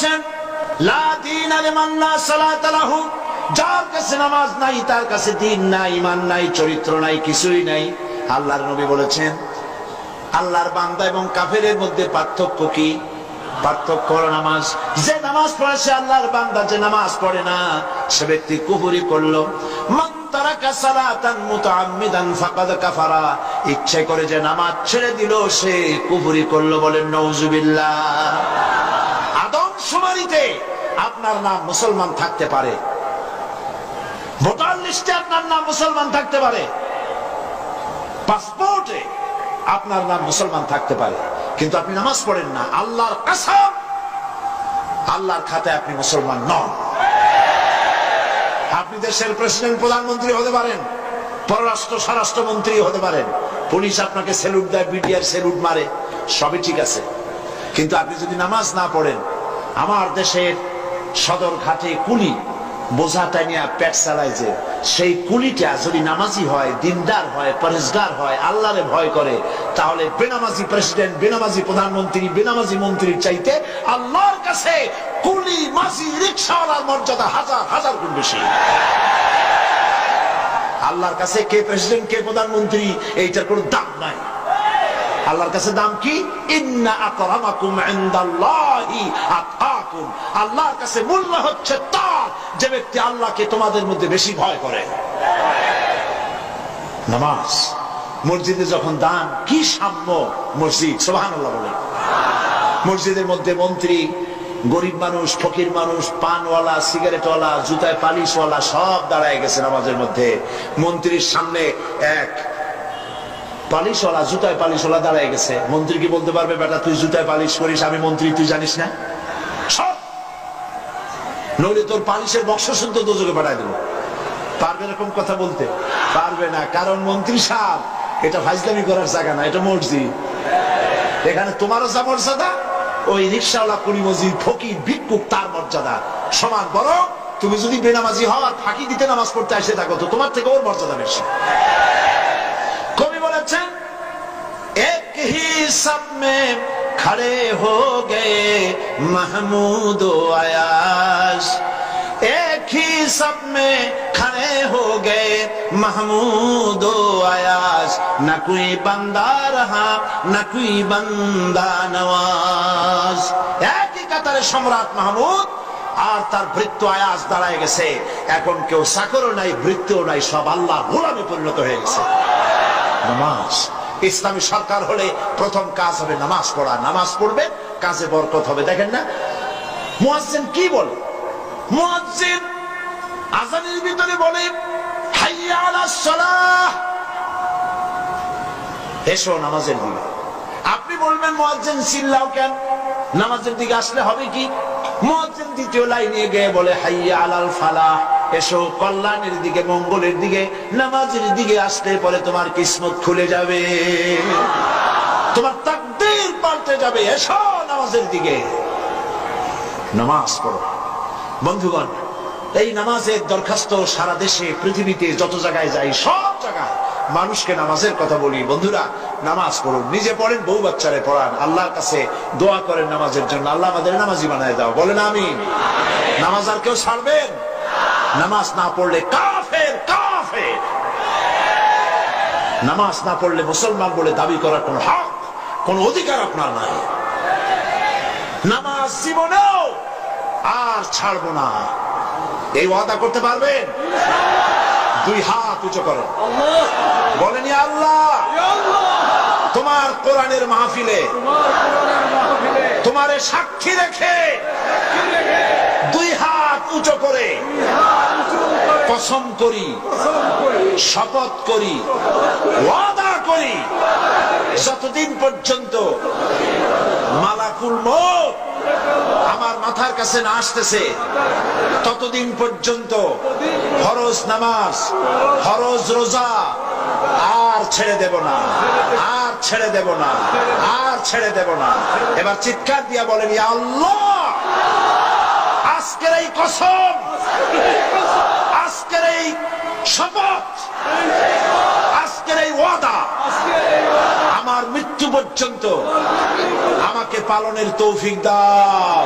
বলেছেন, লা দীনা লিমান লা সালাতা লাহু, যার কাছে নামাজ নাই তার কাছে দ্বীন নাই, ঈমান নাই, চরিত্র নাই, কিছুই নাই। আল্লাহর নবী বলেছেন, আল্লাহর বান্দা এবং কাফেরের মধ্যে পার্থক্য কি? পার্থক্য হলো নামাজ। যে নামাজ পড়ে সে আল্লাহর বান্দা, যে নামাজ পড়ে না সে ব্যক্তি কুফরি করলো। মান তারাকা সালাতান মুতাআম্মিদান ফাকাদ কাফারা, ইচ্ছে করে যে নামাজ ছেড়ে দিল সে কুফরি করলো। বলেন নাউজুবিল্লাহ। আদমশুমারিতে আপনার নাম মুসলমান থাকতে পারে, ভোটার লিস্টে আপনার নাম মুসলমান থাকতে পারে, পাসপোর্টে আপনার নাম মুসলমান থাকতে পারে, কিন্তু আপনি নামাজ পড়েন না। আল্লাহর কসম, আল্লাহর খাতায় আপনি মুসলমান নন। আপনি দেশের প্রেসিডেন্ট, প্রধানমন্ত্রী হতে পারেন, পররাষ্ট্র স্বরাষ্ট্রমন্ত্রী হতে পারেন, পুলিশ আপনাকে স্যালুট দেয়, বিডিআর স্যালুট মারে, সবই ঠিক আছে, কিন্তু আপনি যদি নামাজ না পড়েন, আমার দেশের সদর ঘাটে কুলি বোঝাটা নিয়ে পেট চালায়, যে সেই কুলিটা যদি নামাজি হয়, দিনদার হয়, পরেশগার হয়, আল্লাহরে ভয় করে, তাহলে বেনামাজি প্রেসিডেন্ট, বেনামাজি প্রধানমন্ত্রী, বেনামাজি মন্ত্রীর চাইতে আল্লাহর কাছে কুলি, মাঝি, রিকশাওয়ালার মর্যাদা হাজার হাজার গুণ বেশি। আল্লাহর কাছে কে প্রেসিডেন্ট, কে প্রধানমন্ত্রী, এইটার কোনো দাম নাই। আল্লাহর কাছে দাম কি? ইন্না আকরামাকুম ইনদাল্লাহি আতকাকুম। আল্লাহর কাছে মূল্য হচ্ছে তার যে ব্যক্তি আল্লাহকে তোমাদের মধ্যে বেশি ভয় করে। নামাজ, মসজিদে যখন দান, কি সাম্য মসজিদ, সুবহানাল্লাহ বলেন। মসজিদের মধ্যে মন্ত্রী, গরিব মানুষ, ফকির মানুষ, পানওয়ালা, সিগারেটওয়ালা, জুতায় পালিশওয়ালা সব দাঁড়ায় গেছে নামাজের মধ্যে। মন্ত্রীর সামনে এক পালিশওয়ালা, জুতায় পালিশওয়ালা দাঁড়ায় গেছে। মন্ত্রী কি বলতে পারবে, বেটা তুই জুতায় পালিশ করিস, আমি মন্ত্রী, তুই জানিস না? সব নইলে তোর পালিশের বক্স শুদ্ধ দোজকে পাঠায় দেবো। পারবে এরকম কথা বলতে? পারবে না, কারণ মন্ত্রী সাহেব, এটা ফাজলামি করার জায়গা না, এটা মসজিদ। এখানে তোমারও যা মর্যাদা, ওই রিকশাওয়ালা, কুলি, মসজিদ, ফকির, ভিক্ষুক তার মর্যাদা সমান। বরং তুমি যদি বেনামাজি হও আর ফাঁকি দিতে নামাজ পড়তে আসে থাকো, তো তোমার থেকে ওর মর্যাদা বেশি। কবি বলেছেন, এক হি সব মে খড়ে হো গে মাহমুদ ও আয়াশ, এক হি সব মে খড়ে হো গে মাহমুদ ও আয়াশ, না কোই বান্দা রহা না কোই বান্দা নওয়াজ। একই কাতারে সম্রাট মাহমুদ আর তার ভৃত্য আয়াজ দাঁড়ায় গেছে। এখন কেউ চাকরও নাই, ভৃত্যও নাই, সব আল্লাহ গোলামে পরিণত হয়ে গেছে। নামাজ, ইসলামী সরকার হলে প্রথম কাজ হবে নামাজ পড়া। নামাজ পড়বে, কাজে বরকত হবে। দেখেন না মুয়াজ্জিন কি বলে? মুয়াজ্জিন আযানের ভিতরে বলে, হাইয়া আলাস সালাহ, এসো নামাজের দিকে। আপনি বলবেন মুয়াজ্জিন চিল্লাও কেন? নামাজের দিকে আসলে হবে কি? মুয়াজ্জিন দ্বিতীয় লাইনে গিয়ে বলে, হাইয়া আলাল ফালাহ, এসো কল্যাণের দিকে, মঙ্গলের দিকে। নামাজের দিকে আসলে পরে তোমার কিসমত খুলে যাবে, তোমার তাকদীর পাল্টে যাবে। এসো নামাজের দিকে, নামাজ পড়ো। বন্ধুগণ, এই নামাজের দরখাস্ত সারা দেশে, পৃথিবীতে যত জায়গায় যাই, সব জায়গায় মানুষকে নামাজের কথা বলি। বন্ধুরা, নামাজ পড়ুন, নিজে পড়েন, বউ বাচ্চারে পড়ান, আল্লাহর কাছে দোয়া করেন নামাজের জন্য, আল্লাহ আমাদের নামাজি বানায় দাও। বলেন আমিন। নামাজ আর কেউ ছাড়বেন? নামাজ না পড়লে কাফের, কাফের। নামাজ না পড়লে মুসলমান বলে দাবি করার কোন হক, কোন অধিকার আপনার নাই। নামাজ জীবনেও আর ছাড়বো না, এই ওয়াদা করতে পারবেন? দুই হাত উঁচু করেন, বলেন ইয়া আল্লাহ, তোমার কোরআনের মাহফিলে তোমারে সাক্ষী রেখে দুই হাত উঁচু করে কসম করি, শপথ করি, ওয়াদা করি, যতদিন পর্যন্ত মালাকুল মউত আমার মাথার কাছে না আসতেছে ততদিন পর্যন্ত ফরজ নামাজ, ফরজ রোজা আর ছেড়ে দেব না, আর ছেড়ে দেব না, আর ছেড়ে দেব না। এবার চিৎকার দিয়া বলেন, ইয়া আল্লাহ, আজকের এই কসম, আজকের এই শপথ, আজকের এই ওয়াদা আমার মৃত্যু পর্যন্ত আমাকে পালনের তৌফিক দাও।